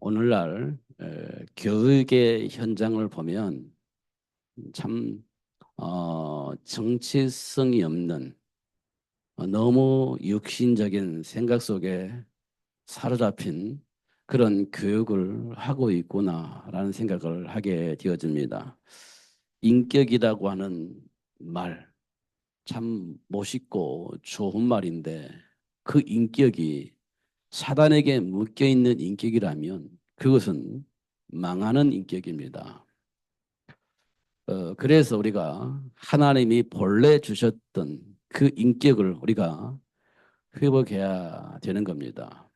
오늘날 교육의 현장을 보면 참 정치성이 없는 너무 육신적인 생각 속에 사로잡힌 그런 교육을 하고 있구나라는 생각을 하게 되어집니다. 인격이라고 하는 말, 참 멋있고 좋은 말인데 그 인격이 사단에게 묶여 있는 인격이라면 그것은 망하는 인격입니다. 그래서 우리가 하나님이 본래 주셨던 그 인격을 우리가 회복해야 되는 겁니다.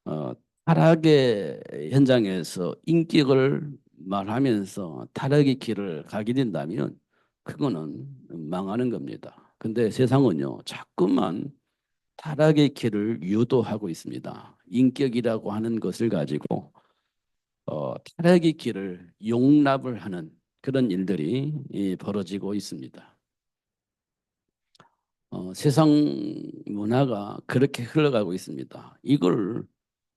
어, 타락의 현장에서 인격을 말하면서 타락의 길을 가게 된다면 그거는 망하는 겁니다. 근데 세상은요, 자꾸만 타락의 길을 유도하고 있습니다. 인격이라고 하는 것을 가지고 타락의 길을 용납을 하는 그런 일들이 벌어지고 있습니다. 세상 문화가 그렇게 흘러가고 있습니다. 이걸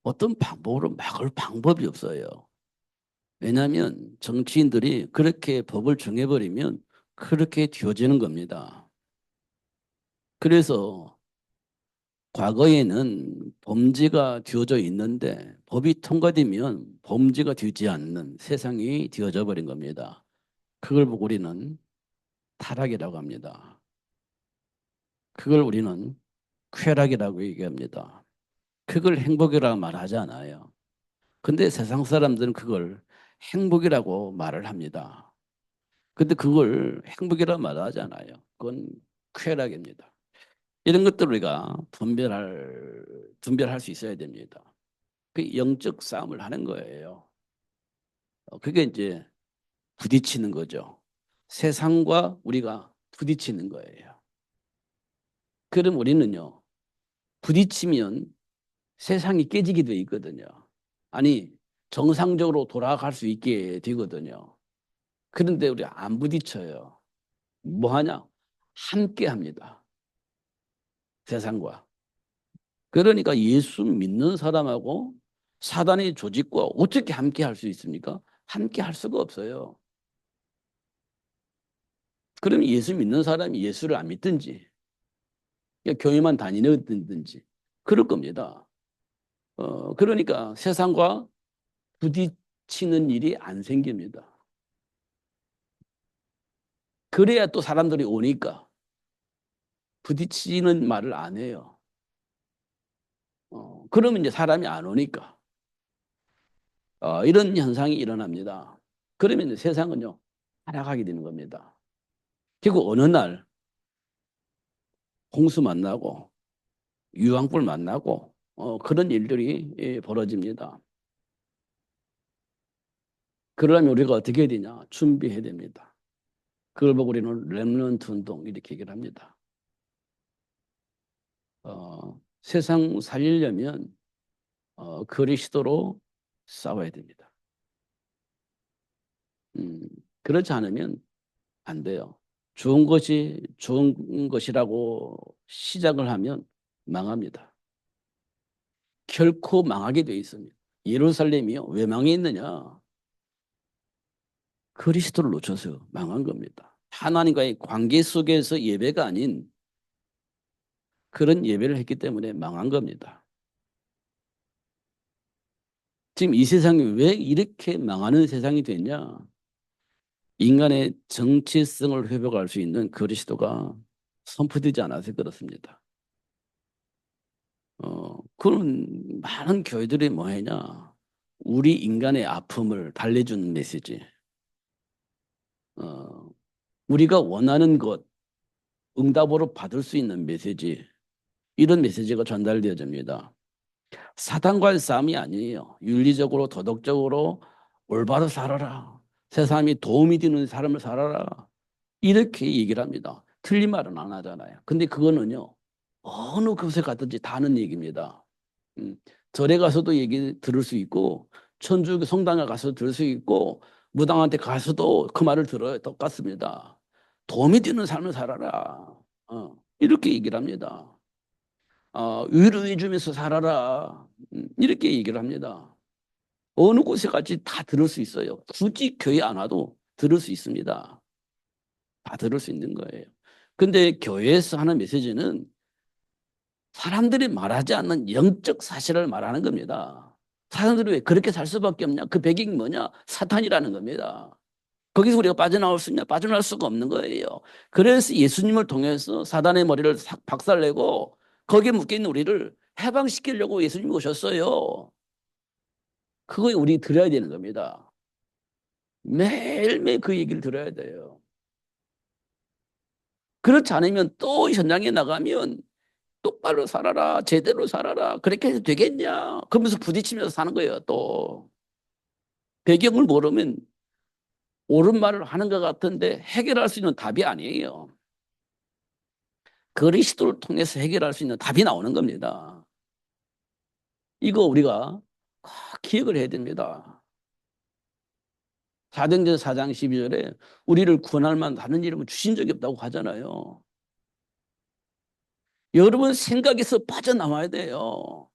어떤 방법으로 막을 방법이 없어요. 왜냐하면 정치인들이 그렇게 법을 정해버리면 그렇게 되어지는 겁니다. 그래서 과거에는 범죄가 되어져 있는데 법이 통과되면 범죄가 되지 않는 세상이 되어져 버린 겁니다. 그걸 보고 우리는 타락이라고 합니다. 그걸 우리는 쾌락이라고 얘기합니다. 그걸 행복이라고 말하지 않아요. 근데 세상 사람들은 그걸 행복이라고 말을 합니다. 근데 그걸 행복이라고 말하지 않아요. 그건 쾌락입니다. 이런 것들을 우리가 분별할 수 있어야 됩니다. 그 영적 싸움을 하는 거예요. 그게 이제 부딪히는 거죠. 세상과 우리가 부딪히는 거예요. 그럼 우리는요, 부딪히면 세상이 깨지게 돼 있거든요. 아니, 정상적으로 돌아갈 수 있게 되거든요. 그런데 우리 안 부딪혀요. 뭐 하냐? 함께 합니다. 세상과. 그러니까 예수 믿는 사람하고 사단의 조직과 어떻게 함께 할 수 있습니까? 함께 할 수가 없어요. 그러면 예수 믿는 사람이 예수를 안 믿든지, 교회만 다니든지, 그럴 겁니다. 그러니까 세상과 부딪히는 일이 안 생깁니다. 그래야 또 사람들이 오니까 부딪히는 말을 안 해요. 그러면 이제 사람이 안 오니까. 이런 현상이 일어납니다. 그러면 이제 세상은요, 타락하게 되는 겁니다. 결국 어느 날 홍수 만나고 유황불 만나고 그런 일들이 벌어집니다. 그러려면 우리가 어떻게 해야 되냐? 준비해야 됩니다. 그걸 보고 우리는 렘넌트 운동 이렇게 얘기를 합니다. 세상 살리려면 그리스도로 싸워야 됩니다. 음, 그렇지 않으면 안 돼요. 좋은 것이 좋은 것이라고 시작을 하면 망합니다. 결코 망하게 돼 있습니다. 예루살렘이요. 왜 망했느냐? 그리스도를 놓쳐서 망한 겁니다. 하나님과의 관계 속에서 예배가 아닌 그런 예배를 했기 때문에 망한 겁니다. 지금 이 세상이 왜 이렇게 망하는 세상이 됐냐? 인간의 정체성을 회복할 수 있는 그리스도가 선포되지 않아서 그렇습니다. 그런 많은 교회들이 뭐 하냐? 우리 인간의 아픔을 달래주는 메시지. 어, 우리가 원하는 것, 응답으로 받을 수 있는 메시지. 이런 메시지가 전달되어집니다. 사단과의 싸움이 아니에요. 윤리적으로, 도덕적으로 올바로 살아라. 세상이 도움이 되는 삶을 살아라. 이렇게 얘기를 합니다. 틀린 말은 안 하잖아요. 근데 그거는요, 어느 곳에 갔든지 다 하는 얘기입니다. 음, 절에 가서도 얘기 들을 수 있고, 천주교 성당에 가서 들을 수 있고, 무당한테 가서도 그 말을 들어요. 똑같습니다. 도움이 되는 삶을 살아라. 이렇게 얘기를 합니다. 위로해 주면서 살아라. 이렇게 얘기를 합니다. 어느 곳에 같이 다 들을 수 있어요. 굳이 교회 안 와도 들을 수 있습니다. 다 들을 수 있는 거예요. 근데 교회에서 하는 메시지는 사람들이 말하지 않는 영적 사실을 말하는 겁니다. 사람들이 왜 그렇게 살 수밖에 없냐? 그 배경이 뭐냐? 사탄이라는 겁니다. 거기서 우리가 빠져나올 수 있냐? 빠져나올 수가 없는 거예요. 그래서 예수님을 통해서 사단의 머리를 싹 박살내고 거기에 묶여있는 우리를 해방시키려고 예수님이 오셨어요. 그거 우리 들어야 되는 겁니다. 매일매일 그 얘기를 들어야 돼요. 그렇지 않으면 또 현장에 나가면 똑바로 살아라, 제대로 살아라, 그렇게 해도 되겠냐? 그러면서 부딪히면서 사는 거예요, 또. 배경을 모르면 옳은 말을 하는 것 같은데 해결할 수 있는 답이 아니에요. 그리스도를 통해서 해결할 수 있는 답이 나오는 겁니다. 이거 우리가 기억을 해야 됩니다. 사도행전 4장 12절에 우리를 구원할 만한 다른 이름을 주신 적이 없다고 하잖아요. 여러분 생각에서 빠져나와야 돼요.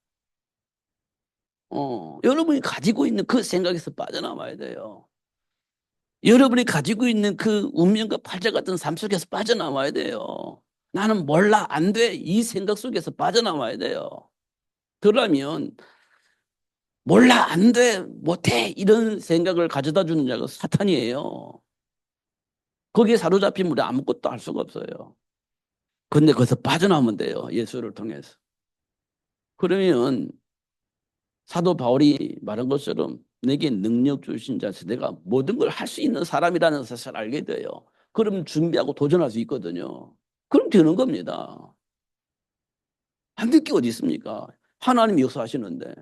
여러분이 가지고 있는 그 생각에서 빠져나와야 돼요. 여러분이 가지고 있는 그 운명과 팔자 같은 삶 속에서 빠져나와야 돼요. 나는 몰라, 안 돼. 이 생각 속에서 빠져나와야 돼요. 그러면 몰라, 안 돼, 못해. 이런 생각을 가져다 주는 자가 사탄이에요. 거기에 사로잡히면 우리 아무것도 할 수가 없어요. 근데 거기서 빠져나오면 돼요. 예수를 통해서. 그러면 사도 바울이 말한 것처럼 내게 능력 주신 자서 내가 모든 걸 할 수 있는 사람이라는 사실을 알게 돼요. 그럼 준비하고 도전할 수 있거든요. 그럼 되는 겁니다. 안 될 게 어디 있습니까? 하나님이 역사하시는데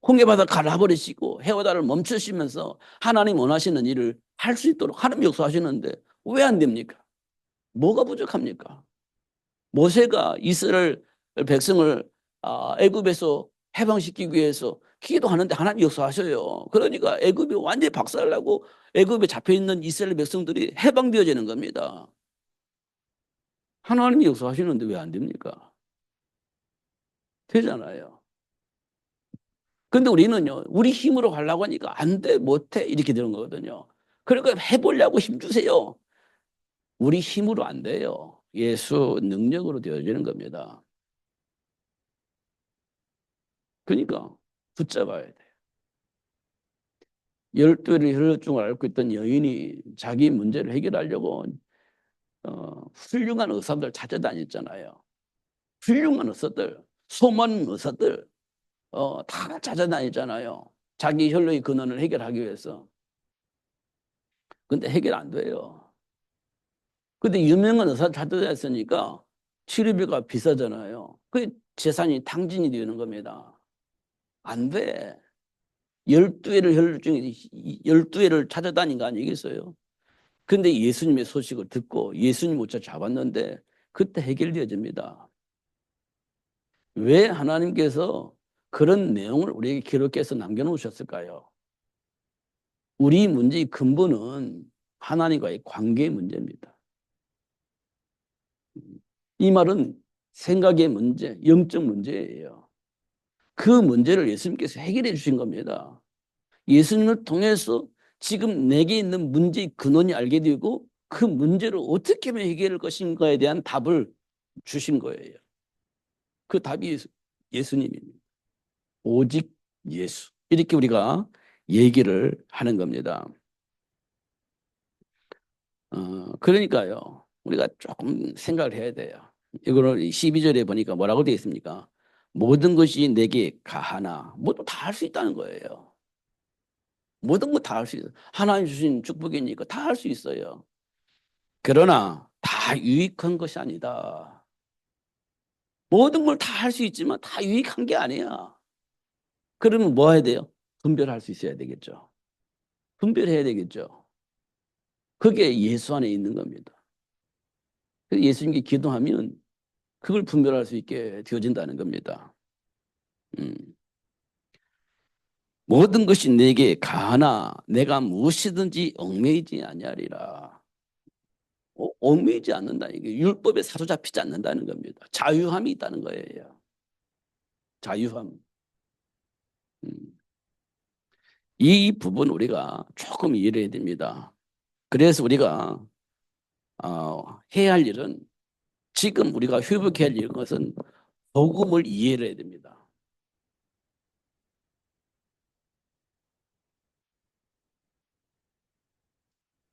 홍해바다 갈라버리시고 해바다를 멈추시면서 하나님 원하시는 일을 할 수 있도록 하나님 역사하시는데 왜 안 됩니까? 뭐가 부족합니까? 모세가 이스라엘 백성을 애굽에서 해방시키기 위해서 기도하는데 하나님 역사하셔요. 그러니까 애굽이 완전히 박살나고 애굽에 잡혀있는 이스라엘 백성들이 해방되어지는 겁니다. 하나님이 역사하시는데 왜 안 됩니까? 되잖아요. 근데 우리는요, 우리 힘으로 하려고 하니까 안 돼, 못해, 이렇게 되는 거거든요. 그러니까 해보려고 힘주세요. 우리 힘으로 안 돼요. 예수 능력으로 되어지는 겁니다. 그러니까 붙잡아야 돼. 12의 혈루증을 앓고 있던 여인이 자기 문제를 해결하려고 훌륭한 의사들 찾아다녔잖아요. 훌륭한 의사들, 소문 의사들 다 찾아다녔잖아요. 자기 혈루의 근원을 해결하기 위해서. 근데 해결 안 돼요. 근데 유명한 의사 찾아다녔으니까 치료비가 비싸잖아요. 그 재산이 탕진이 되는 겁니다. 안 돼. 12회를 혈루증이 12회를 찾아다닌 거 아니겠어요? 근데 예수님의 소식을 듣고 예수님 오차 잡았는데 그때 해결되어집니다. 왜 하나님께서 그런 내용을 우리에게 기록해서 남겨놓으셨을까요? 우리 문제의 근본은 하나님과의 관계의 문제입니다. 이 말은 생각의 문제, 영적 문제예요. 그 문제를 예수님께서 해결해 주신 겁니다. 예수님을 통해서 지금 내게 있는 문제의 근원이 알게 되고 그 문제를 어떻게 하면 해결할 것인가에 대한 답을 주신 거예요. 그 답이 예수님입니다. 오직 예수. 이렇게 우리가 얘기를 하는 겁니다. 그러니까요. 우리가 조금 생각을 해야 돼요. 이거를 12절에 보니까 뭐라고 되어 있습니까? 모든 것이 내게 가하나 모두 다 할 수 있다는 거예요. 모든 거 다 할 수 있어요. 하나님 주신 축복이니까 다 할 수 있어요. 그러나 다 유익한 것이 아니다. 모든 걸 다 할 수 있지만 다 유익한 게 아니야. 그러면 뭐 해야 돼요? 분별할 수 있어야 되겠죠. 분별해야 되겠죠. 그게 예수 안에 있는 겁니다. 그래서 예수님께 기도하면 그걸 분별할 수 있게 되어진다는 겁니다. 음. 모든 것이 내게 가하나 내가 무엇이든지 얽매이지 아니하리라. 얽매이지 않는다. 이게 율법에 사로잡히지 않는다는 겁니다. 자유함이 있다는 거예요. 자유함. 음. 이 부분 우리가 조금 이해를 해야 됩니다. 그래서 우리가 해야 할 일은 지금 우리가 회복해야 할 것은 복음을 이해를 해야 됩니다.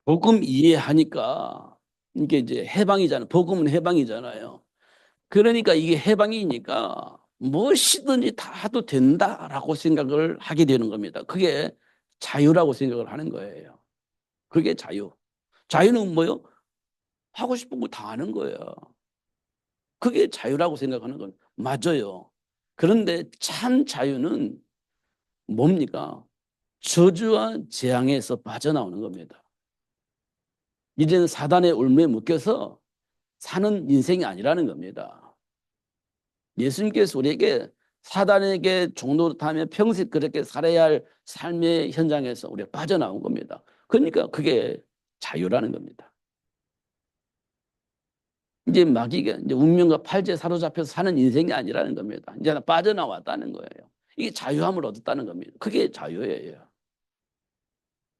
복음 이해하니까 이게 이제 해방이잖아요. 복음은 해방이잖아요. 그러니까 이게 해방이니까 무엇이든지 다 해도 된다라고 생각을 하게 되는 겁니다. 그게 자유라고 생각을 하는 거예요. 그게 자유. 자유는 뭐요? 하고 싶은 거 다 하는 거예요. 그게 자유라고 생각하는 건 맞아요. 그런데 참 자유는 뭡니까? 저주와 재앙에서 빠져나오는 겁니다. 이제는 사단의 올무에 묶여서 사는 인생이 아니라는 겁니다. 예수님께서 우리에게 사단에게 종노릇하며 평생 그렇게 살아야 할 삶의 현장에서 우리가 빠져나온 겁니다. 그러니까 그게 자유라는 겁니다. 이제 마귀가 이제 운명과 팔자에 사로잡혀서 사는 인생이 아니라는 겁니다. 이제 빠져나왔다는 거예요. 이게 자유함을 얻었다는 겁니다. 그게 자유예요.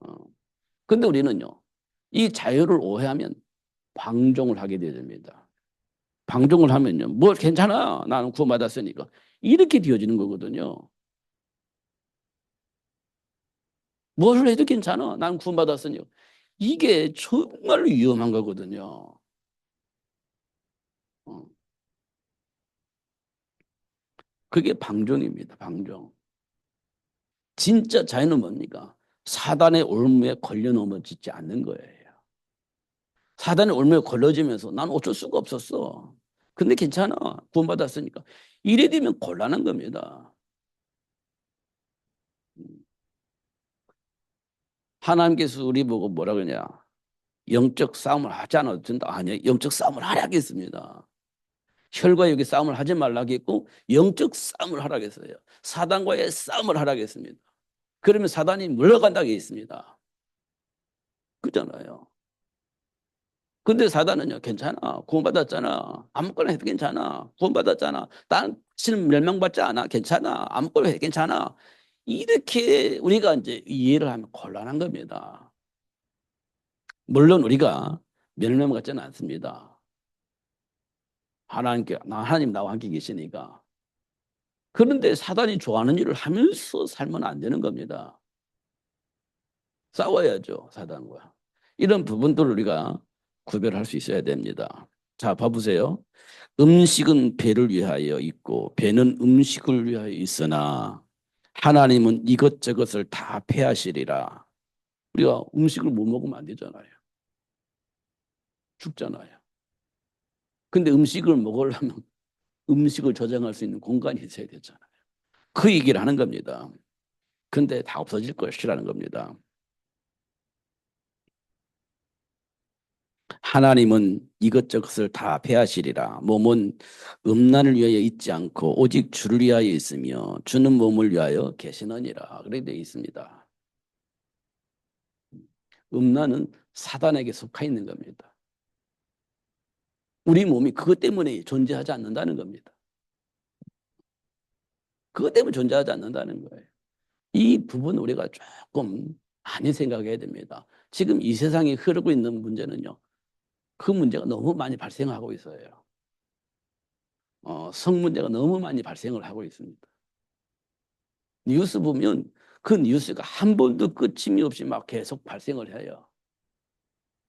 어. 근데 우리는요, 이 자유를 오해하면 방종을 하게 됩니다. 방종을 하면요, 뭐 괜찮아. 나는 구원받았으니까. 이렇게 되어지는 거거든요. 뭘 해도 괜찮아. 나는 구원받았으니까. 이게 정말로 위험한 거거든요. 어. 그게 방종입니다. 방종. 진짜 자유는 뭡니까? 사단의 올무에 걸려 넘어지지 않는 거예요. 사단의 올무에 걸려지면서 난 어쩔 수가 없었어. 근데 괜찮아. 구원받았으니까. 이래 되면 곤란한 겁니다. 하나님께서 우리 보고 뭐라 그러냐. 영적 싸움을 하지 않아도 된다. 아니요. 영적 싸움을 하라겠습니다. 혈과 육의 싸움을 하지 말라겠고 영적 싸움을 하라겠어요. 사단과의 싸움을 하라겠습니다. 그러면 사단이 물러간다고 했습니다. 그잖아요. 근데 사단은요, 괜찮아. 구원받았잖아. 아무거나 해도 괜찮아. 구원받았잖아. 당신은 멸망받지 않아. 괜찮아. 아무거나 해도 괜찮아. 이렇게 우리가 이제 이해를 하면 곤란한 겁니다. 물론 우리가 멸망받지는 않습니다. 하나님 나와 함께 계시니까. 그런데 사단이 좋아하는 일을 하면서 살면 안 되는 겁니다. 싸워야죠, 사단과. 이런 부분들을 우리가 구별할 수 있어야 됩니다. 자, 봐보세요. 음식은 배를 위하여 있고 배는 음식을 위하여 있으나 하나님은 이것저것을 다 폐하시리라. 우리가 음식을 못 먹으면 안 되잖아요. 죽잖아요. 근데 음식을 먹으려면 음식을 저장할 수 있는 공간이 있어야 되잖아요. 그 얘기를 하는 겁니다. 근데 다 없어질 것이라는 겁니다. 하나님은 이것저것을 다 폐하시리라. 몸은 음란을 위하여 있지 않고 오직 주를 위하여 있으며 주는 몸을 위하여 계시느니라. 그렇게 되어 있습니다. 음란은 사단에게 속해 있는 겁니다. 우리 몸이 그것 때문에 존재하지 않는다는 겁니다. 그것 때문에 존재하지 않는다는 거예요. 이 부분 우리가 조금 많이 생각해야 됩니다. 지금 이 세상에 흐르고 있는 문제는요. 그 문제가 너무 많이 발생하고 있어요. 성 문제가 너무 많이 발생을 하고 있습니다. 뉴스 보면 그 뉴스가 한 번도 끝임이 없이 막 계속 발생을 해요.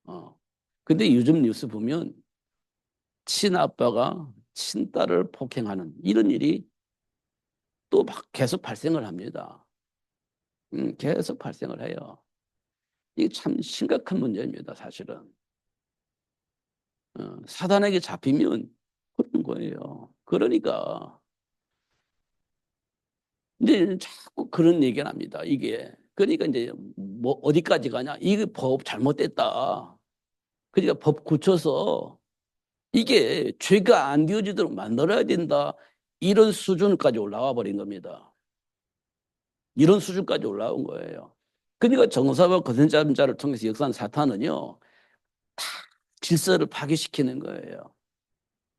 어. 근데 요즘 뉴스 보면 친아빠가 친딸을 폭행하는 이런 일이 또 막 계속 발생을 합니다. 계속 발생을 해요. 이게 참 심각한 문제입니다, 사실은. 사단에게 잡히면 그런 거예요. 그러니까 이제 자꾸 그런 얘기를 합니다. 이게 그러니까 이제 뭐 어디까지 가냐? 이게 법 잘못됐다. 그러니까 법 고쳐서 이게 죄가 안 되어지도록 만들어야 된다. 이런 수준까지 올라와 버린 겁니다. 이런 수준까지 올라온 거예요. 그러니까 정사와 거센장자를 통해서 역사한 사탄은요. 다 질서를 파괴시키는 거예요.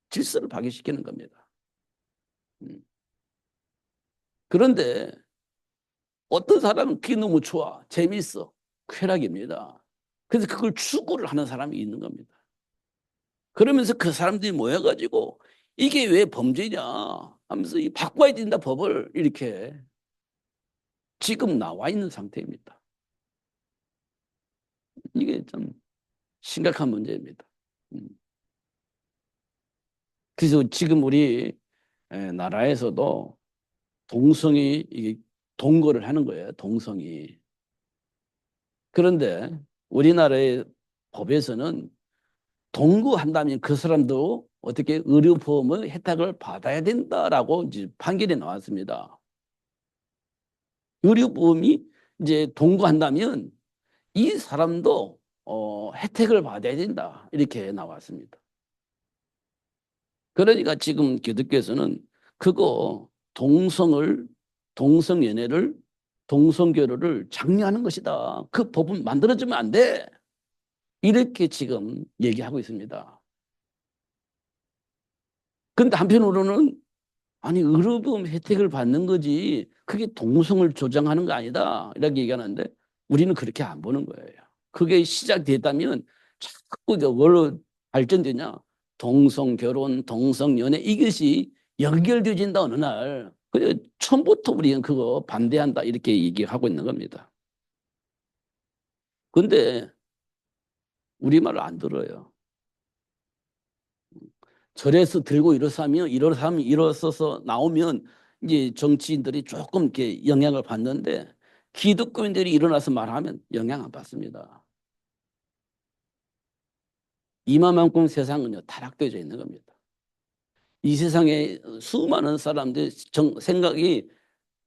질서를 파괴시키는 겁니다. 음. 그런데 어떤 사람은 그게 너무 좋아, 재밌어, 쾌락입니다. 그래서 그걸 추구를 하는 사람이 있는 겁니다. 그러면서 그 사람들이 모여가지고 이게 왜 범죄냐 하면서 이 바꿔야 된다 법을 이렇게 지금 나와 있는 상태입니다. 이게 좀 심각한 문제입니다. 음. 그래서 지금 우리 나라에서도 동성이 이게 동거를 하는 거예요. 동성이. 그런데 우리나라의 법에서는 동거한다면 그 사람도 어떻게 의료보험의 혜택을 받아야 된다라고 이제 판결이 나왔습니다. 의료보험이 이제 동거한다면 이 사람도 혜택을 받아야 된다. 이렇게 나왔습니다. 그러니까 지금 기독교에서는 그거 동성연애를, 동성결혼을 장려하는 것이다. 그 법은 만들어지면 안 돼. 이렇게 지금 얘기하고 있습니다. 그런데 한편으로는 아니 의료보험 혜택을 받는 거지 그게 동성을 조장하는 거 아니다. 이렇게 얘기하는데 우리는 그렇게 안 보는 거예요. 그게 시작됐다면 자꾸 뭘로 발전되냐? 동성 결혼, 동성 연애 이것이 연결되어진다 어느 날. 그래 처음부터 우리는 그거 반대한다 이렇게 얘기하고 있는 겁니다. 근데 우리 말을 안 들어요. 절에서 들고 일어서서 나오면 이제 정치인들이 조금 이렇게 영향을 받는데 기독교인들이 일어나서 말하면 영향 안 받습니다. 이만큼 세상은요 타락되어져 있는 겁니다. 이 세상에 수많은 사람들의 생각이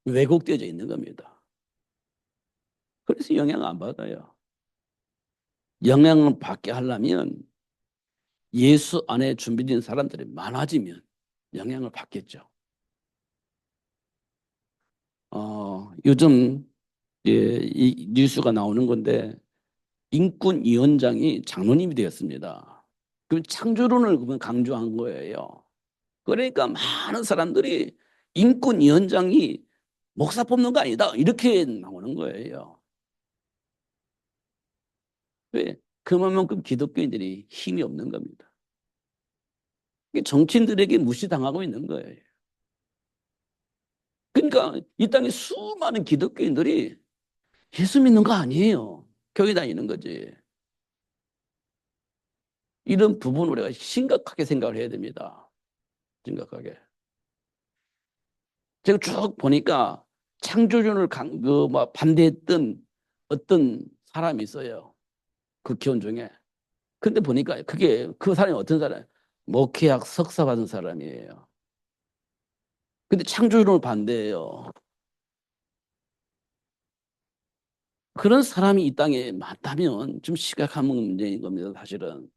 왜곡되어져 있는 겁니다. 그래서 영향 안 받아요. 영향을 받게 하려면 예수 안에 준비된 사람들이 많아지면 영향을 받겠죠. 요즘 이 뉴스가 나오는 건데 인권위원장이 장로님이 되었습니다. 그럼 창조론을 그러면 강조한 거예요. 그러니까 많은 사람들이 인권위원장이 목사 뽑는 거 아니다 이렇게 나오는 거예요. 왜? 그만큼 기독교인들이 힘이 없는 겁니다. 정치인들에게 무시당하고 있는 거예요. 그러니까 이 땅에 수많은 기독교인들이 예수 믿는 거 아니에요. 교회 다니는 거지. 이런 부분을 우리가 심각하게 생각을 해야 됩니다. 심각하게. 제가 쭉 보니까 창조주를 반대했던 어떤 사람이 있어요. 국회의원 중에. 근데 보니까 그 사람이 어떤 사람이에요? 목회학 석사 받은 사람이에요. 근데 창조주를 반대해요. 그런 사람이 이 땅에 많다면 좀 심각한 문제인 겁니다, 사실은.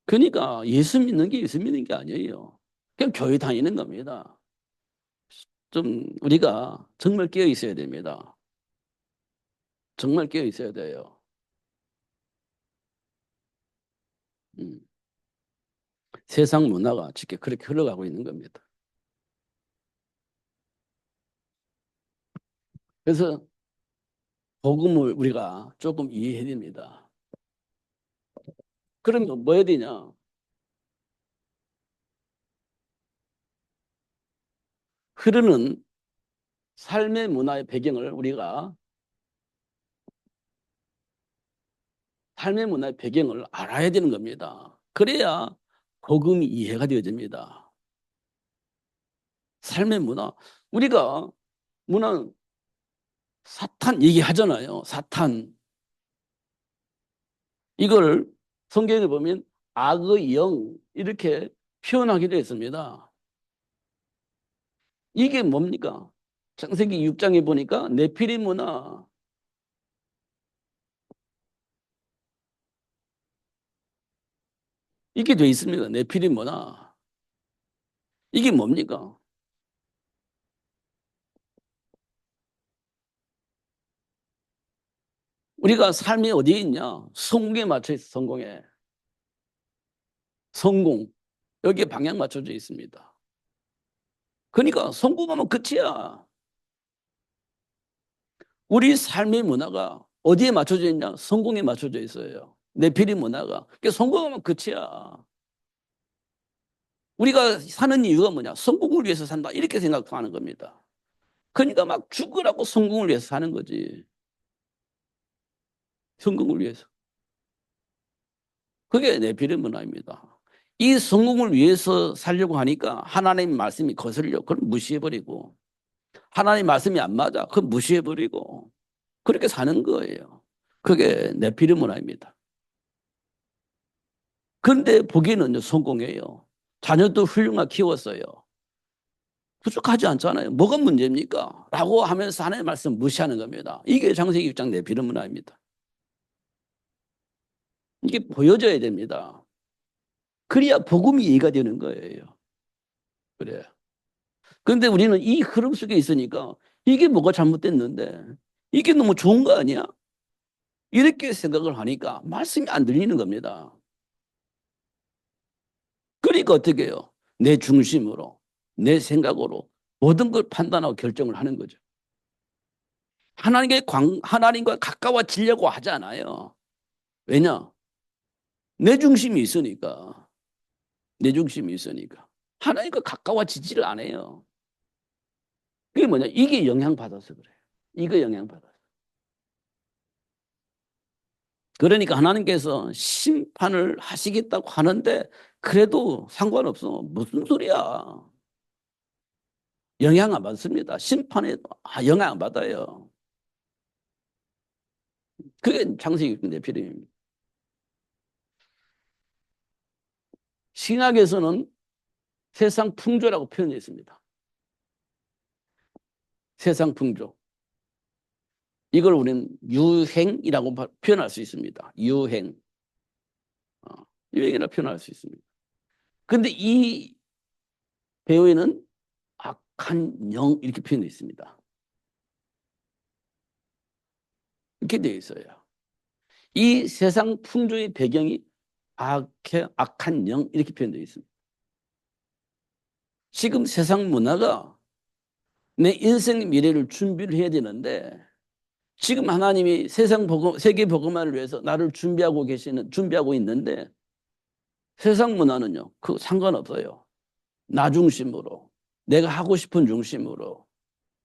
그러니까 예수 믿는 게 아니에요. 그냥 교회 다니는 겁니다. 좀 우리가 정말 깨어 있어야 됩니다. 정말 깨어 있어야 돼요. 음. 세상 문화가 지금 그렇게 흘러가고 있는 겁니다. 그래서 복음을 우리가 조금 이해해야 됩니다. 그러면 뭐 해야 되냐? 흐르는 삶의 문화의 배경을 우리가 삶의 문화의 배경을 알아야 되는 겁니다. 그래야 복음이 이해가 되어집니다. 삶의 문화. 우리가 문화 사탄 얘기하잖아요. 사탄. 이걸 성경에 보면 악의 영 이렇게 표현하기도 했습니다. 이게 뭡니까? 창세기 6장에 보니까 네피림 문화. 이게 돼 있습니다. 네피림 문화. 이게 뭡니까? 우리가 삶이 어디에 있냐? 성공에 맞춰 있어, 성공에. 성공. 여기에 방향 맞춰져 있습니다. 그러니까 성공하면 끝이야. 우리 삶의 문화가 어디에 맞춰져 있냐? 성공에 맞춰져 있어요. 내피리 문화가. 그러니까 성공하면 끝이야. 우리가 사는 이유가 뭐냐? 성공을 위해서 산다. 이렇게 생각하는 겁니다. 그러니까 막 죽으라고 성공을 위해서 사는 거지. 성공을 위해서. 그게 내피리 문화입니다. 이 성공을 위해서 살려고 하니까 하나님 말씀이 거슬려. 그럼 무시해버리고. 하나님 말씀이 안 맞아. 그럼 무시해버리고. 그렇게 사는 거예요. 그게 내피리 문화입니다. 그런데 보기에는 성공해요. 자녀도 훌륭하게 키웠어요. 부족하지 않잖아요. 뭐가 문제입니까? 라고 하면서 하나님의 말씀 무시하는 겁니다. 이게 창세기 6장 내피리 문화입니다. 이게 보여져야 됩니다. 그래야 복음이 이해가 되는 거예요. 그래. 그런데 우리는 이 흐름 속에 있으니까 이게 뭐가 잘못됐는데 이게 너무 좋은 거 아니야? 이렇게 생각을 하니까 말씀이 안 들리는 겁니다. 그러니까 어떻게 해요? 내 중심으로, 내 생각으로 모든 걸 판단하고 결정을 하는 거죠. 하나님과 가까워지려고 하지 않아요. 왜냐? 내 중심이 있으니까. 내 중심이 있으니까. 하나님과 가까워지지를 않아요. 그게 뭐냐? 이게 영향받아서 그래요. 이거 영향받아서. 그러니까 하나님께서 심판을 하시겠다고 하는데 그래도 상관없어. 무슨 소리야. 영향 안 받습니다. 심판에 영향 안 받아요. 그게 창세기 내피림입니다. 신학에서는 세상 풍조라고 표현되어 있습니다. 세상 풍조. 이걸 우리는 유행이라고 표현할 수 있습니다. 유행. 유행이라고 표현할 수 있습니다. 근데 이 배우에는 악한 영 이렇게 표현되어 있습니다. 이렇게 되어 있어요. 이 세상 풍조의 배경이 악한 영 이렇게 표현되어 있습니다. 지금 세상 문화가 내 인생 미래를 준비를 해야 되는데 지금 하나님이 세계 복음화를 위해서 나를 준비하고 있는데 세상 문화는요, 그 상관없어요. 나 중심으로, 내가 하고 싶은 중심으로,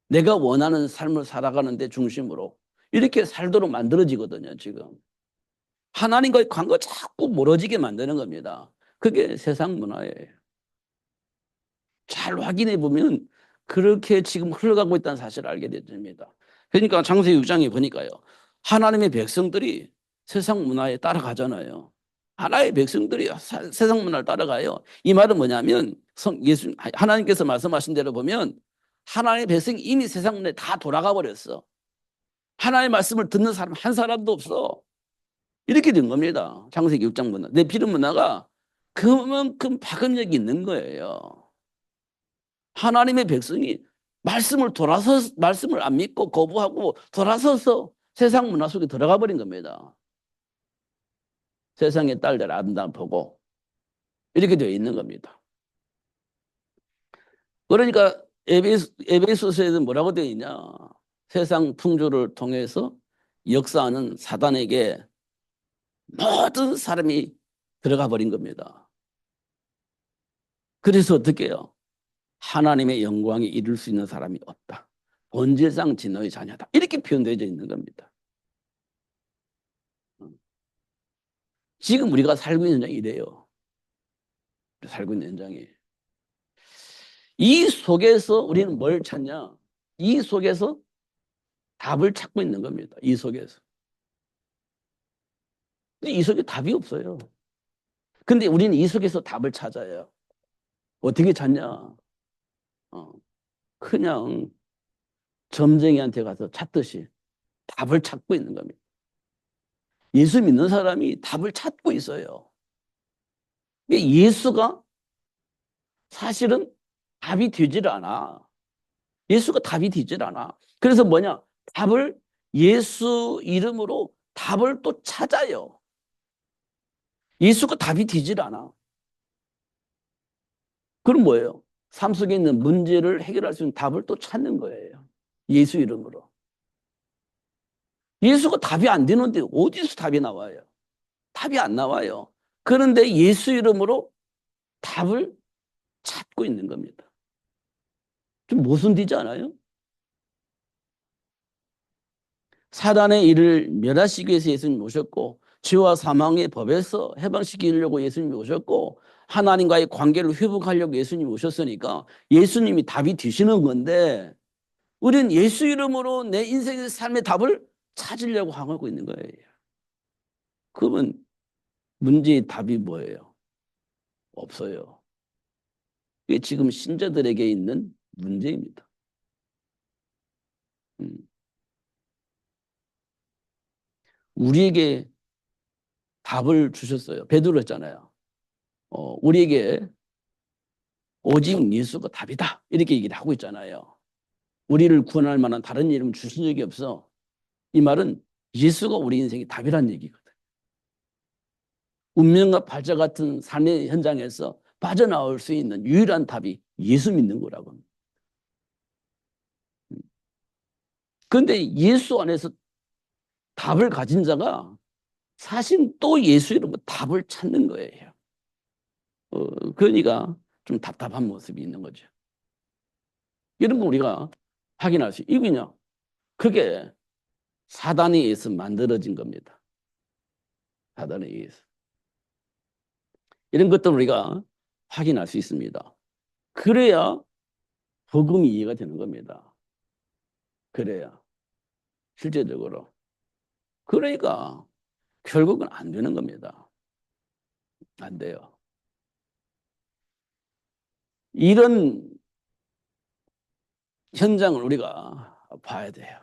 내가 원하는 삶을 살아가는 데 중심으로 이렇게 살도록 만들어지거든요, 지금. 하나님과의 관계가 자꾸 멀어지게 만드는 겁니다. 그게 세상 문화예요. 잘 확인해 보면 그렇게 지금 흘러가고 있다는 사실을 알게 됩니다. 그러니까 창세기 6장에 보니까요. 하나님의 백성들이 세상 문화에 따라가잖아요. 하나의 백성들이 세상 문화를 따라가요. 이 말은 뭐냐면 하나님께서 말씀하신 대로 보면 하나님의 백성이 이미 세상 문화에 다 돌아가 버렸어. 하나님의 말씀을 듣는 사람 한 사람도 없어. 이렇게 된 겁니다. 창세기 6장 문화. 내 피름 문화가 그만큼 파급력이 있는 거예요. 하나님의 백성이 말씀을 안 믿고 거부하고 돌아서서 세상 문화 속에 들어가 버린 겁니다. 세상의 딸들 아름다움 보고 이렇게 되어 있는 겁니다. 그러니까 에베소서에는 뭐라고 되어 있냐? 세상 풍조를 통해서 역사하는 사단에게 모든 사람이 들어가 버린 겁니다. 그래서 어떻게 해요? 하나님의 영광에 이룰 수 있는 사람이 없다. 본질상 진노의 자녀다. 이렇게 표현되어 있는 겁니다. 지금 우리가 살고 있는 현장이 이래요. 살고 있는 현장이. 이 속에서 우리는 뭘 찾냐? 이 속에서 답을 찾고 있는 겁니다. 이 속에서. 근데 이 속에 답이 없어요. 근데 우리는 이 속에서 답을 찾아요. 어떻게 찾냐? 그냥 점쟁이한테 가서 찾듯이 답을 찾고 있는 겁니다. 예수 믿는 사람이 답을 찾고 있어요. 예수가 사실은 답이 되질 않아. 예수가 답이 되질 않아. 그래서 뭐냐? 예수 이름으로 답을 또 찾아요. 예수가 답이 되질 않아. 그럼 뭐예요? 삶 속에 있는 문제를 해결할 수 있는 답을 또 찾는 거예요. 예수 이름으로. 예수가 답이 안 되는데 어디서 답이 나와요? 답이 안 나와요. 그런데 예수 이름으로 답을 찾고 있는 겁니다. 좀 모순되지 않아요? 사단의 일을 멸하시기 위해서 예수님이 오셨고 죄와 사망의 법에서 해방시키려고 예수님이 오셨고 하나님과의 관계를 회복하려고 예수님이 오셨으니까 예수님이 답이 되시는 건데 우리는 예수 이름으로 내 인생의 삶의 답을 찾으려고 하고 있는 거예요. 그러면 문제의 답이 뭐예요? 없어요. 이게 지금 신자들에게 있는 문제입니다. 우리에게 답을 주셨어요. 베드로 했잖아요. 우리에게 오직 예수가 답이다. 이렇게 얘기를 하고 있잖아요. 우리를 구원할 만한 다른 이름 주신 적이 없어. 이 말은 예수가 우리 인생의 답이란 얘기거든. 운명과 발자 같은 삶의 현장에서 빠져나올 수 있는 유일한 답이 예수 믿는 거라고. 그런데 예수 안에서 답을 가진 자가 사실 또 예수 이름으로 답을 찾는 거예요. 그러니까 좀 답답한 모습이 있는 거죠. 이런 거 우리가 확인할 수 있거든요. 그게 사단에 의해서 만들어진 겁니다. 사단에 의해서. 이런 것들 우리가 확인할 수 있습니다. 그래야 복음이 이해가 되는 겁니다. 그래야 실제적으로. 그러니까 결국은 안 되는 겁니다. 안 돼요. 이런 현장을 우리가 봐야 돼요.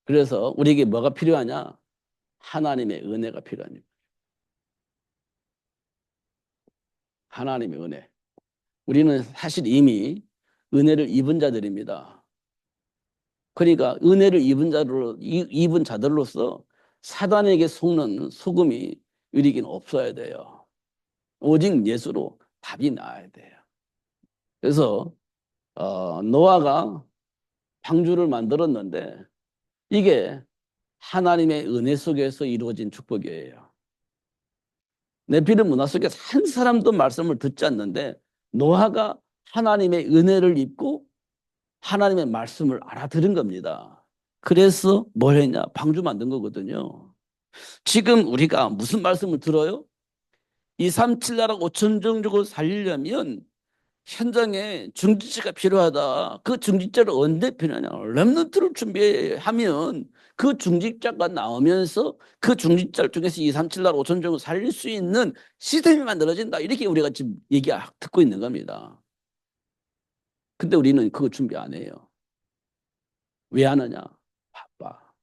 그래서 우리에게 뭐가 필요하냐? 하나님의 은혜가 필요합니다. 하나님의 은혜. 우리는 사실 이미 은혜를 입은 자들입니다. 그러니까 은혜를 입은 자들로서 사단에게 속는 속음이 우리에게는 없어야 돼요. 오직 예수로 답이 나와야 돼요. 그래서 노아가 방주를 만들었는데 이게 하나님의 은혜 속에서 이루어진 축복이에요. 네피림 문화 속에서 한 사람도 말씀을 듣지 않는데 노아가 하나님의 은혜를 입고 하나님의 말씀을 알아들은 겁니다. 그래서 뭘 했냐? 방주 만든 거거든요. 지금 우리가 무슨 말씀을 들어요? 237 나라 5천 종족을 살리려면 현장에 중지자가 필요하다. 그 중지자를 언제 필요하냐? 렘넌트를 준비하면 그 중직자가 나오면서 그 중직자 중에서 237 나라 5천 종을 살릴 수 있는 시스템이 만들어진다. 이렇게 우리가 지금 얘기 듣고 있는 겁니다. 근데 우리는 그거 준비 안 해요. 왜 안 하냐? 바빠.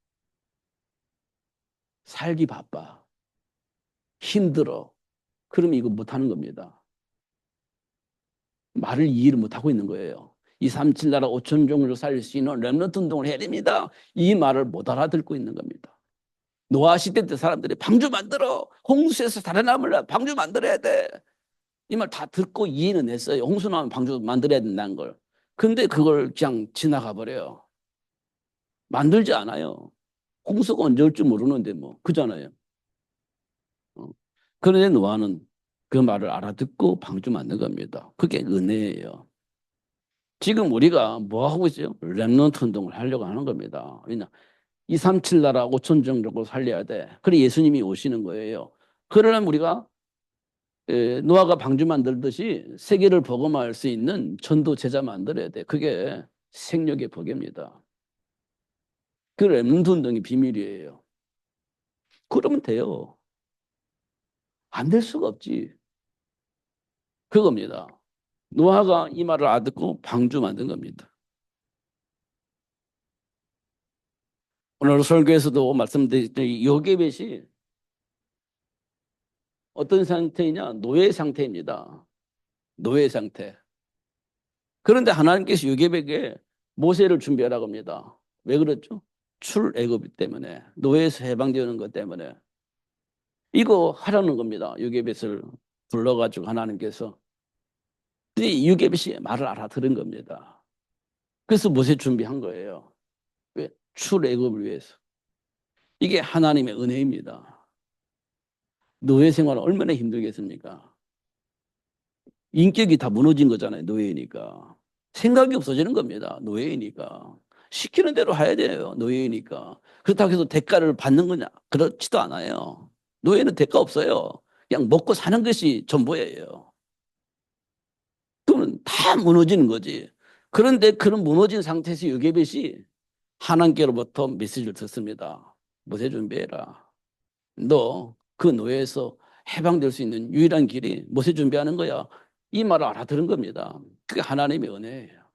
살기 바빠. 힘들어. 그러면 이거 못 하는 겁니다. 말을 이해를 못 하고 있는 거예요. 237 나라 5천 종을 살릴 수 있는 렘넌트 운동을 해야 됩니다. 이 말을 못 알아듣고 있는 겁니다. 노아 시대 때 사람들이 방주 만들어. 홍수에서 살아남으려 방주 만들어야 돼. 이 말 다 듣고 이해는 했어요. 홍수 나면 방주 만들어야 된다는 걸. 근데 그걸 그냥 지나가 버려요. 만들지 않아요. 홍수가 언제 올 줄 모르는데 뭐 그잖아요. 어. 그런데 노아는 그 말을 알아듣고 방주 만든 겁니다. 그게 은혜예요. 지금 우리가 뭐 하고 있어요? 렘넌트 운동을 하려고 하는 겁니다. 왜냐? 237 나라 5천 정도 살려야 돼. 그래 예수님이 오시는 거예요. 그러려면 우리가 노아가 방주 만들듯이 세계를 복음화할 수 있는 전도 제자 만들어야 돼. 그게 생력의 복입니다. 그 렘넌트 운동이 비밀이에요. 그러면 돼요. 안 될 수가 없지. 그겁니다. 노아가 이 말을 알아듣고 방주 만든 겁니다. 오늘 설교에서도 말씀드린 요게벳이 어떤 상태이냐? 노예 상태입니다. 노예 상태. 그런데 하나님께서 요게벳에게 모세를 준비하라고 합니다. 왜 그렇죠? 출애굽 때문에, 노예에서 해방되는 것 때문에. 이거 하라는 겁니다. 요게벳을 불러가지고 하나님께서. 근데 유개벳이 말을 알아들은 겁니다. 그래서 모세 준비한 거예요. 왜? 출애굽을 위해서. 이게 하나님의 은혜입니다. 노예 생활은 얼마나 힘들겠습니까? 인격이 다 무너진 거잖아요. 노예니까. 생각이 없어지는 겁니다. 노예니까. 시키는 대로 해야 돼요. 노예니까. 그렇다고 해서 대가를 받는 거냐? 그렇지도 않아요. 노예는 대가 없어요. 그냥 먹고 사는 것이 전부예요. 그러면 다 무너지는 거지. 그런데 그런 무너진 상태에서 요게벳이 하나님께로부터 메시지를 듣습니다. 모세 준비해라. 너 그 노예에서 해방될 수 있는 유일한 길이 모세 준비하는 거야. 이 말을 알아들은 겁니다. 그게 하나님의 은혜예요.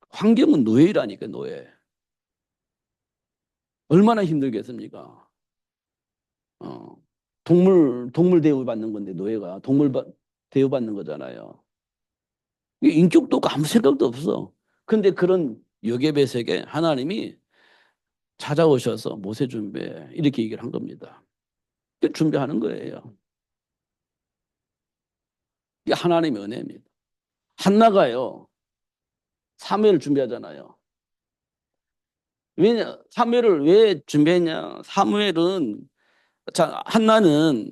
환경은 노예라니까, 노예. 얼마나 힘들겠습니까? 어. 동물 대우받는 건데, 노예가. 대우받는 거잖아요. 인격도 없고 아무 생각도 없어. 근데 그런 여개벳에게 하나님이 찾아오셔서 모세 준비해. 이렇게 얘기를 한 겁니다. 준비하는 거예요. 이게 하나님의 은혜입니다. 한나가요. 사무엘을 준비하잖아요. 왜냐? 사무엘을 왜 준비했냐? 사무엘은 한나는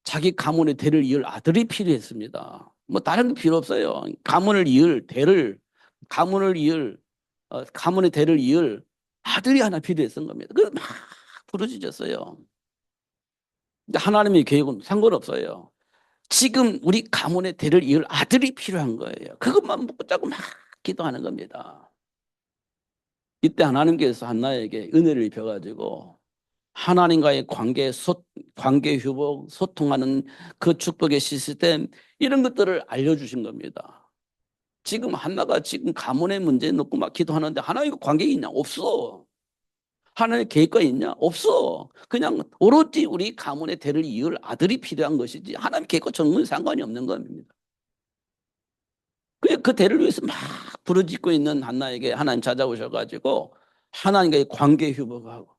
자기 가문의 대를 이을 아들이 필요했습니다. 뭐 다른 게 필요 없어요. 가문의 대를 이을 아들이 하나 필요했던 겁니다. 그래서 막 부르짖었어요. 근데 하나님의 계획은 상관없어요. 지금 우리 가문의 대를 이을 아들이 필요한 거예요. 그것만 붙잡고 막 기도하는 겁니다. 이때 하나님께서 한나에게 은혜를 입혀가지고 하나님과의 관계 회복, 소통하는 그 축복의 시스템 이런 것들을 알려주신 겁니다. 지금 한나가 지금 가문의 문제 놓고 막 기도하는데 하나님과 관계 있냐? 없어. 하나님의 계획과 있냐? 없어. 그냥 오로지 우리 가문의 대를 이을 아들이 필요한 것이지 하나님의 계획과 전혀 상관이 없는 겁니다. 그 대를 위해서 막 부르짖고 있는 한나에게 하나님 찾아오셔가지고 하나님과의 관계 회복하고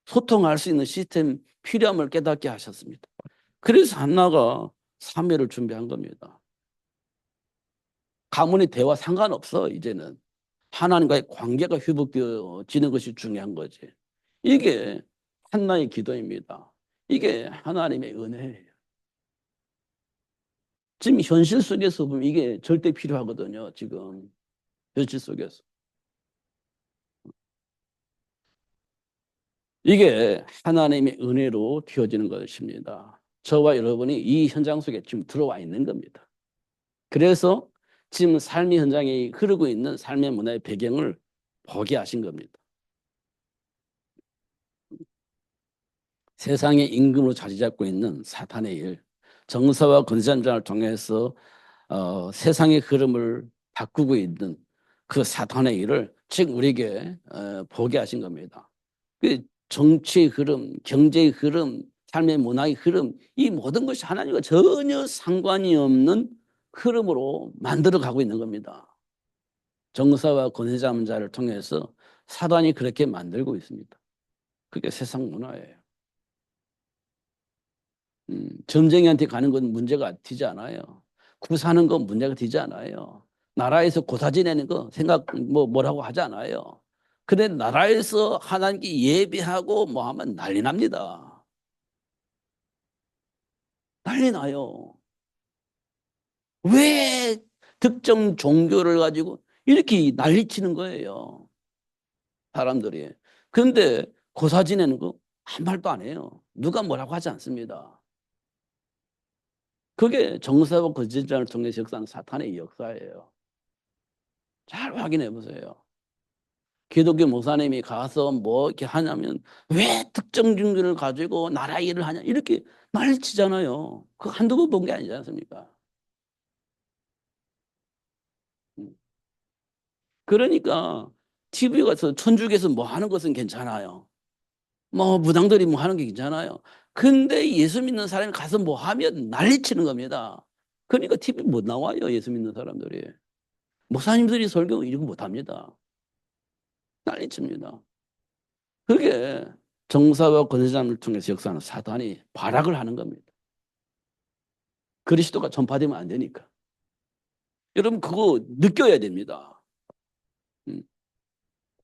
소통할 수 있는 시스템 필요함을 깨닫게 하셨습니다. 그래서 한나가 사매를 준비한 겁니다. 가문의 대화 상관없어 이제는. 하나님과의 관계가 회복되어지는 것이 중요한 거지. 이게 한나의 기도입니다. 이게 하나님의 은혜예요. 지금 현실 속에서 보면 이게 절대 필요하거든요. 지금 현실 속에서. 이게 하나님의 은혜로 되어지는 것입니다. 저와 여러분이 이 현장 속에 지금 들어와 있는 겁니다. 그래서 지금 삶의 현장에 흐르고 있는 삶의 문화의 배경을 보게 하신 겁니다. 세상의 임금으로 자리 잡고 있는 사탄의 일, 정사와 권세전쟁을 통해서 세상의 흐름을 바꾸고 있는 그 사탄의 일을 지금 우리에게 보게 하신 겁니다. 그 정치의 흐름, 경제의 흐름, 삶의 문화의 흐름, 이 모든 것이 하나님과 전혀 상관이 없는 흐름으로 만들어 가고 있는 겁니다. 정사와 권세자문자를 통해서 사단이 그렇게 만들고 있습니다. 그게 세상 문화예요. 점쟁이한테 가는 건 문제가 되지 않아요. 구사하는 건 문제가 되지 않아요. 나라에서 고사 지내는 거 생각 뭐라고 하지 않아요. 근데 나라에서 하나님께 예배하고 뭐 하면 난리 납니다. 난리 나요. 왜 특정 종교를 가지고 이렇게 난리치는 거예요. 사람들이. 그런데 고사 지내는 거 한 말도 안 해요. 누가 뭐라고 하지 않습니다. 그게 정사와 거짓장을 통해서 역사하는 사탄의 역사예요. 잘 확인해 보세요. 기독교 목사님이 가서 뭐 이렇게 하냐면 왜 특정 종교를 가지고 나라 일을 하냐 이렇게 난리치잖아요. 그 한두 번 본 게 아니지 않습니까? 음. 그러니까 TV에 가서 천주교에서 뭐 하는 것은 괜찮아요. 뭐 무당들이 뭐 하는 게 괜찮아요. 근데 예수 믿는 사람이 가서 뭐 하면 난리치는 겁니다. 그러니까 TV 못 나와요. 예수 믿는 사람들이. 목사님들이 설교 이런 거 못 합니다. 난리칩니다. 그게 정사와 권세자를 통해서 역사하는 사단이 발악을 하는 겁니다. 그리스도가 전파되면 안 되니까. 여러분 그거 느껴야 됩니다. 음.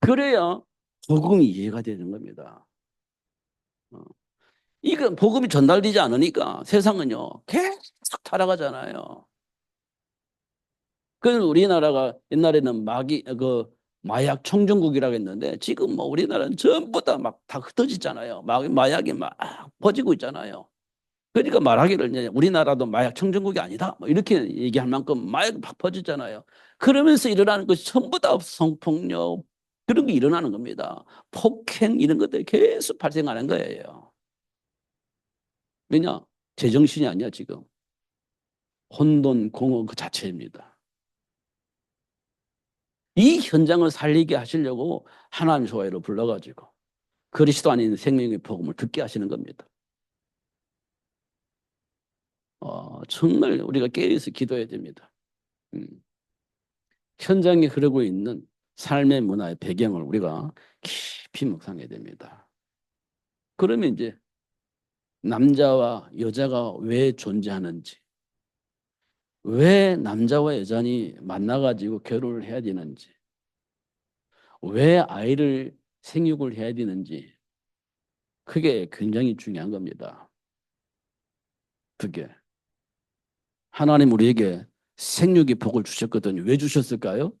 그래야 복음이 이해가 되는 겁니다. 어. 이건 복음이 전달되지 않으니까 세상은요 계속 타락하잖아요. 그래서 우리나라가 옛날에는 마약 청정국이라고 했는데 지금 뭐 우리나라는 전부 다 막 다 흩어지잖아요. 마약이 막 퍼지고 있잖아요. 그러니까 말하기를 이제 우리나라도 마약 청정국이 아니다. 뭐 이렇게 얘기할 만큼 마약이 막 퍼지잖아요. 그러면서 일어나는 것이 전부 다 성폭력 그런 게 일어나는 겁니다. 폭행 이런 것들이 계속 발생하는 거예요. 왜냐? 제정신이 아니야 지금. 혼돈, 공허 그 자체입니다. 이 현장을 살리게 하시려고 하나님 소외로 불러가지고 그리스도 아닌 생명의 복음을 듣게 하시는 겁니다. 정말 우리가 깨어서 기도해야 됩니다. 음. 현장에 흐르고 있는 삶의 문화의 배경을 우리가 깊이 묵상해야 됩니다. 그러면 이제 남자와 여자가 왜 존재하는지, 왜 남자와 여자니 만나가지고 결혼을 해야 되는지, 왜 아이를 생육을 해야 되는지, 그게 굉장히 중요한 겁니다. 그게. 하나님 우리에게 생육의 복을 주셨거든요. 왜 주셨을까요?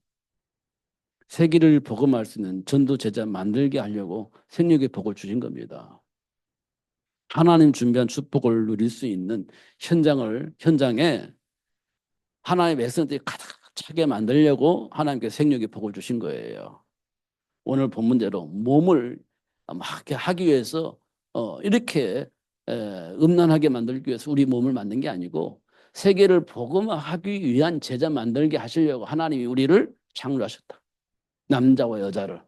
세계를 복음할 수 있는 전도 제자 만들게 하려고 생육의 복을 주신 겁니다. 하나님 준비한 축복을 누릴 수 있는 현장에 하나님의 백성들이 가득 차게 만들려고 하나님께서 생육의 복을 주신 거예요. 오늘 본문대로 몸을 막 하기 위해서 이렇게 음란하게 만들기 위해서 우리 몸을 만든 게 아니고 세계를 복음하기 위한 제자 만들게 하시려고 하나님이 우리를 창조하셨다. 남자와 여자를.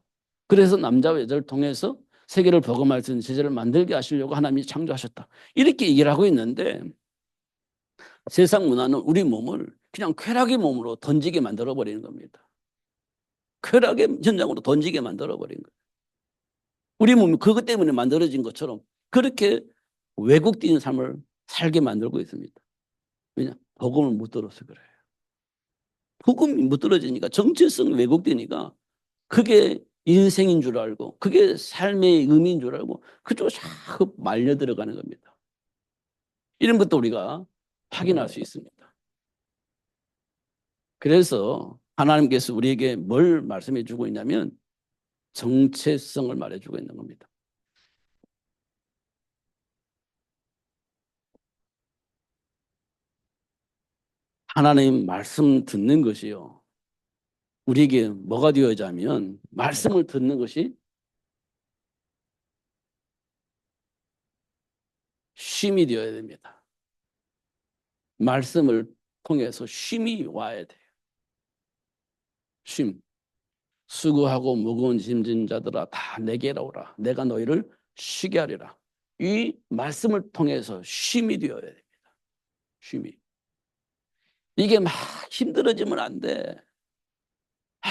그래서 남자와 여자를 통해서 세계를 복음할 수 있는 제자를 만들게 하시려고 하나님이 창조하셨다. 이렇게 얘기를 하고 있는데 세상 문화는 우리 몸을 그냥 쾌락의 몸으로 던지게 만들어버리는 겁니다. 쾌락의 현장으로 던지게 만들어버린 거예요. 우리 몸이 그것 때문에 만들어진 것처럼 그렇게 왜곡된 삶을 살게 만들고 있습니다. 왜냐? 복음을 못 들어서 그래요. 복음이 못 들어지니까 정체성이 왜곡되니까 그게 인생인 줄 알고 그게 삶의 의미인 줄 알고 그쪽으로 자꾸 말려 들어가는 겁니다. 이런 것도 우리가 확인할 수 있습니다. 그래서 하나님께서 우리에게 뭘 말씀해 주고 있냐면 정체성을 말해 주고 있는 겁니다. 하나님 말씀 듣는 것이요. 우리에게 뭐가 되어야지 하면 말씀을 듣는 것이 쉼이 되어야 됩니다. 말씀을 통해서 쉼이 와야 돼요. 쉼. 수고하고 무거운 짐진 자들아 다 내게로 오라. 내가 너희를 쉬게 하리라. 이 말씀을 통해서 쉼이 되어야 됩니다. 쉼이. 이게 막 힘들어지면 안 돼. 아,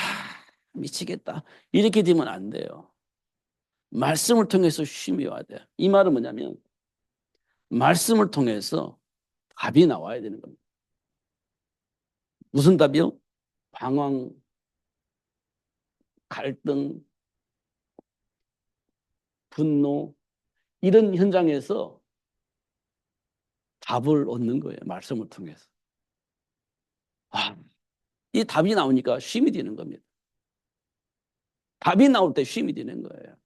미치겠다. 이렇게 되면 안 돼요. 말씀을 통해서 쉼이 와야 돼요. 이 말은 뭐냐면 말씀을 통해서 답이 나와야 되는 겁니다. 무슨 답이요? 방황, 갈등, 분노 이런 현장에서 답을 얻는 거예요. 말씀을 통해서. 아, 이 답이 나오니까 쉼이 되는 겁니다. 답이 나올 때 쉼이 되는 거예요.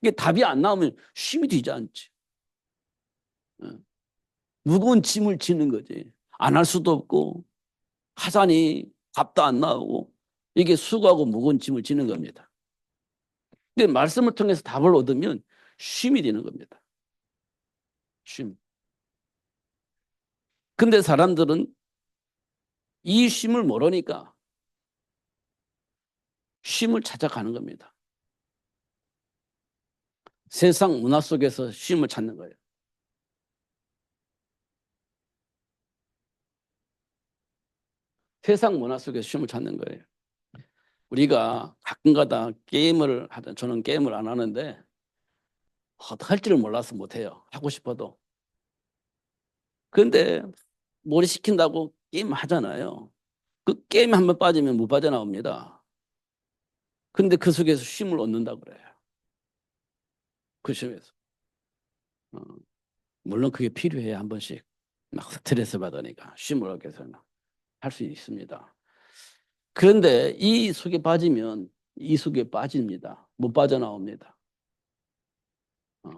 이게 답이 안 나오면 쉼이 되지 않지. 무거운 짐을 지는 거지. 안 할 수도 없고 하자니 답도 안 나오고 이게 수고하고 무거운 짐을 지는 겁니다. 근데 말씀을 통해서 답을 얻으면 쉼이 되는 겁니다. 쉼. 근데 사람들은 이 쉼을 모르니까 쉼을 찾아가는 겁니다. 세상 문화 속에서 쉼을 찾는 거예요. 세상 문화 속에서 쉼을 찾는 거예요. 우리가 가끔가다 게임을 하든 저는 게임을 안 하는데 어떻게 할지를 몰라서 못해요. 하고 싶어도. 그런데 몰입 시킨다고 게임 하잖아요. 그 게임 한번 빠지면 못 빠져나옵니다. 근데 그 속에서 쉼을 얻는다 그래요. 그 쉼에서. 어, 물론 그게 필요해. 한 번씩 막 스트레스 받으니까 쉼을 얻기 위해서는 할 수 있습니다. 그런데 이 속에 빠지면 이 속에 빠집니다. 못 빠져나옵니다. 어.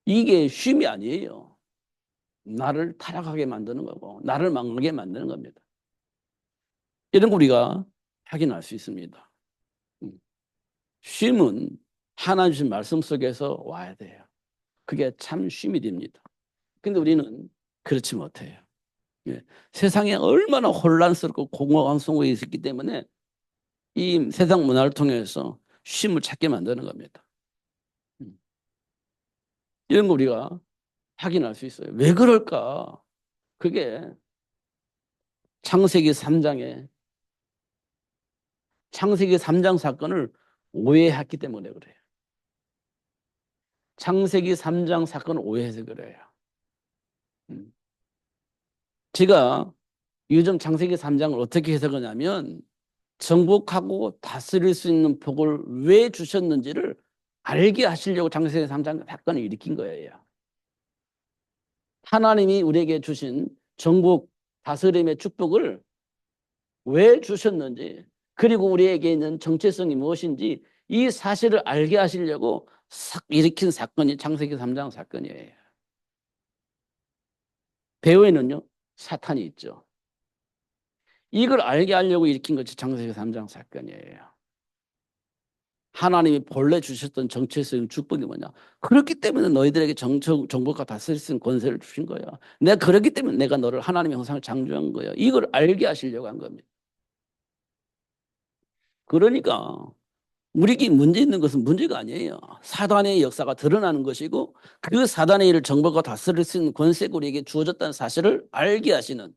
이게 쉼이 아니에요. 나를 타락하게 만드는 거고 나를 망하게 만드는 겁니다. 이런 거 우리가 확인할 수 있습니다. 음. 쉼은 하나님 주신 말씀 속에서 와야 돼요. 그게 참 쉼이 됩니다. 근데 우리는 그렇지 못해요. 예. 세상에 얼마나 혼란스럽고 공허한 속에 있었기 때문에 이 세상 문화를 통해서 쉼을 찾게 만드는 겁니다. 음. 이런 거 우리가 확인할 수 있어요. 왜 그럴까? 그게 창세기 3장에 창세기 3장 사건을 오해했기 때문에 그래요. 창세기 3장 사건을 오해해서 그래요. 음. 제가 요즘 창세기 3장을 어떻게 해석하냐면 정복하고 다스릴 수 있는 복을 왜 주셨는지를 알게 하시려고 창세기 3장 사건을 일으킨 거예요. 하나님이 우리에게 주신 정복 다스림의 축복을 왜 주셨는지 그리고 우리에게 있는 정체성이 무엇인지 이 사실을 알게 하시려고 일으킨 사건이 창세기 3장 사건이에요. 배후에는요 사탄이 있죠. 이걸 알게 하려고 일으킨 것이 창세기 3장 사건이에요. 하나님이 본래 주셨던 정체성 축복이 뭐냐? 그렇기 때문에 너희들에게 정복과 다스릴 수 있는 권세를 주신 거야. 내가 그렇기 때문에 내가 너를 하나님의 형상을 창조한 거야. 이걸 알게 하시려고 한 겁니다. 그러니까 우리에게 문제 있는 것은 문제가 아니에요. 사단의 역사가 드러나는 것이고 그 사단의 일을 정복과 다스릴 수 있는 권세가 우리에게 주어졌다는 사실을 알게 하시는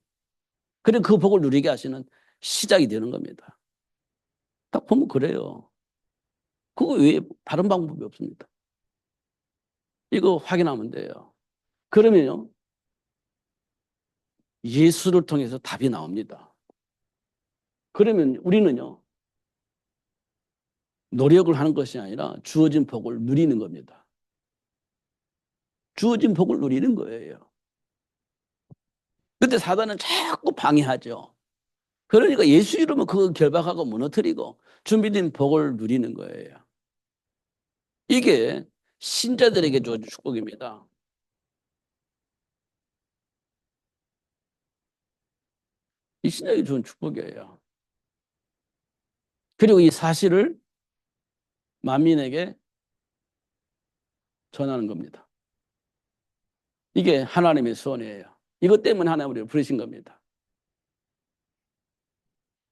그리고 그 복을 누리게 하시는 시작이 되는 겁니다. 딱 보면 그래요. 그거 외에 다른 방법이 없습니다. 이거 확인하면 돼요. 그러면요. 예수를 통해서 답이 나옵니다. 그러면 우리는요. 노력을 하는 것이 아니라 주어진 복을 누리는 겁니다. 주어진 복을 누리는 거예요. 근데 사단은 자꾸 방해하죠. 그러니까 예수 이름은 그거 결박하고 무너뜨리고 준비된 복을 누리는 거예요. 이게 신자들에게 주어진 축복입니다. 이 신자에게 주는 축복이에요. 그리고 이 사실을 만민에게 전하는 겁니다. 이게 하나님의 소원이에요. 이것 때문에 하나님 우리를 부르신 겁니다.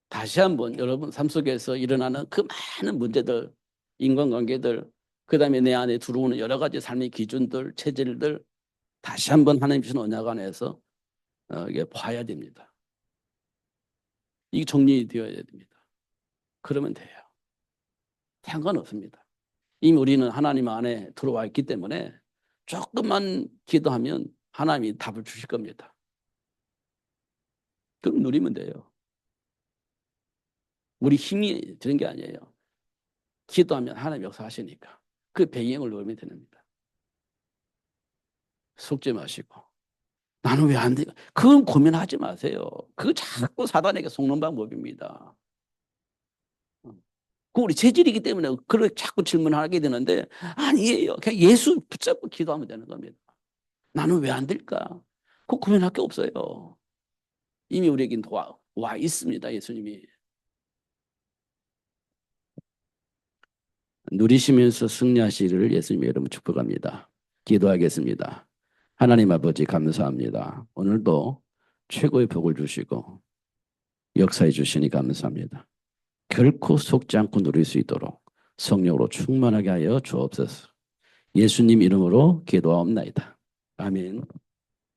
다시 한번 여러분 삶 속에서 일어나는 그 많은 문제들, 인간관계들, 그 다음에 내 안에 들어오는 여러 가지 삶의 기준들, 체질들 다시 한번 하나님 주신 언약 안에서 이게 봐야 됩니다. 이게 정리되어야 됩니다. 그러면 돼요. 상관없습니다. 이미 우리는 하나님 안에 들어와 있기 때문에 조금만 기도하면 하나님이 답을 주실 겁니다. 그럼 누리면 돼요. 우리 힘이 드는 게 아니에요. 기도하면 하나님 역사하시니까 그 배경을 누리면 됩니다. 속지 마시고 나는 왜 안 돼? 그건 고민하지 마세요. 그거 자꾸 사단에게 속는 방법입니다. 그 우리 체질이기 때문에 그걸 자꾸 질문하게 되는데 아니에요. 그냥 예수 붙잡고 기도하면 되는 겁니다. 나는 왜 안 될까? 그 고민할 게 없어요. 이미 우리에게 와 있습니다. 예수님이. 누리시면서 승리하시기를 예수님의 이름으로 축복합니다. 기도하겠습니다. 하나님 아버지 감사합니다. 오늘도 최고의 복을 주시고 역사해 주시니 감사합니다. 결코 속지 않고 누릴 수 있도록 성령으로 충만하게 하여 주옵소서. 예수님 이름으로 기도하옵나이다. 아멘.